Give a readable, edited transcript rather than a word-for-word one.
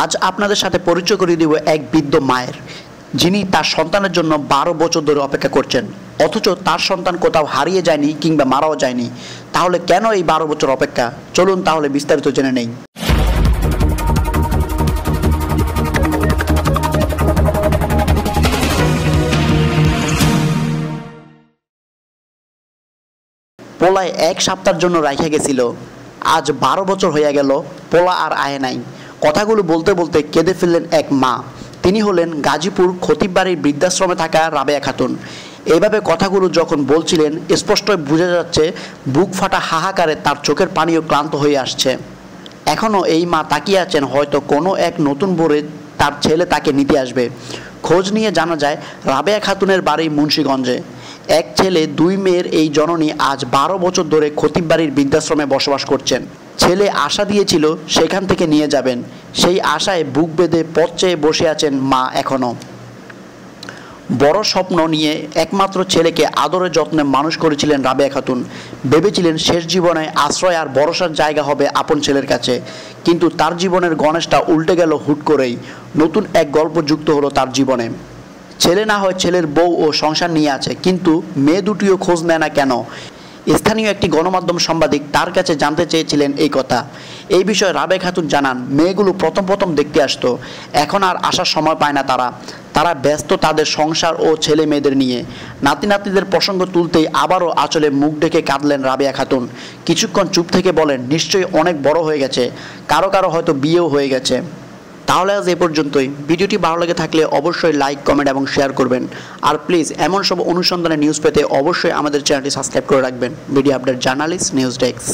আজ আপনাদের সাথে পরিচয় করিয়ে দিব এক বৃদ্ধ মায়ের, যিনি তার সন্তানের জন্য 12 বছর ধরে অপেক্ষা করছেন, অথচ তার সন্তান কোথাও হারিয়ে যায়নি কিংবা মারাও যায়নি। তাহলে কেন এই 12 বছর অপেক্ষা? চলুন তাহলে বিস্তারিত জেনে নেই। পোলায় 1 সপ্তাহের জন্য রাখা গেছিল, আজ 12 বছর হয়ে গেল, পোলা আর আয় নাই। কথাগুলো বলতে বলতে কেঁদে ফেললেন এক মা। তিনি হলেন গাজীপুর খতিববাড়ির বৃদ্ধাশ্রমে থাকা রাবেয়া খাতুন। এইভাবে কথাগুলো যখন বলছিলেন, স্পষ্ট বোঝা যাচ্ছে বুক ফাটা হাহাকারে তার চোখের পানিও ক্লান্ত হয়ে আসছে। এখনও এই মা তাকিয়ে আছেন, হয়তো কোনো এক নতুন ভোরে তার ছেলে তাকে নিতে আসবে। খোঁজ নিয়ে জানা যায় রাবেয়া খাতুনের বাড়ি মুন্সিগঞ্জে। এক ছেলে 2 মেয়ের এই জননী আজ 12 বছর ধরে খতিববাড়ির বৃদ্ধাশ্রমে বসবাস করছেন। ছেলে আশা দিয়েছিল সেখান থেকে নিয়ে যাবেন, সেই আশায় বুক বেঁধে পথ চেয়ে বসে আছেন মা। এখনও বড় স্বপ্ন নিয়ে একমাত্র ছেলেকে আদরে যত্নে মানুষ করেছিলেন রাবেয়া খাতুন। ভেবেছিলেন শেষ জীবনে আশ্রয় আর ভরসার জায়গা হবে আপন ছেলের কাছে। কিন্তু তার জীবনের গণেশটা উল্টে গেল হুট করেই। নতুন এক গল্প যুক্ত হলো তার জীবনে। ছেলে না হয় ছেলের বউ ও সংসার নিয়ে আছে, কিন্তু মেয়ে দুটিও খোঁজ নেয় না কেন? স্থানীয় একটি গণমাধ্যম সাংবাদিক তার কাছে জানতে চেয়েছিলেন এই কথা। এই বিষয়ে রাবেয়া খাতুন জানান, মেয়েগুলো প্রথম দেখতে আসতো, এখন আর আসার সময় পায় না তারা ব্যস্ত তাদের সংসার ও ছেলে মেয়েদের নিয়ে। নাতি নাতনিদের প্রসঙ্গ তুলতেই আবারও আঁচলে মুখ ঢেকে কাঁদলেন রাবেয়া খাতুন। কিছুক্ষণ চুপ থেকে বলেন, নিশ্চয়ই অনেক বড় হয়ে গেছে, কারো হয়তো বিয়েও হয়ে গেছে। তাহলে আজ এ পর্যন্তই। ভিডিওটি ভালো লেগে থাকলে অবশ্যই লাইক, কমেন্ট এবং শেয়ার করবেন। আর প্লিজ এমন সব অনুসন্ধানের নিউজ পেতে অবশ্যই আমাদের চ্যানেলটি সাবস্ক্রাইব করে রাখবেন। Video update journalist, news desk.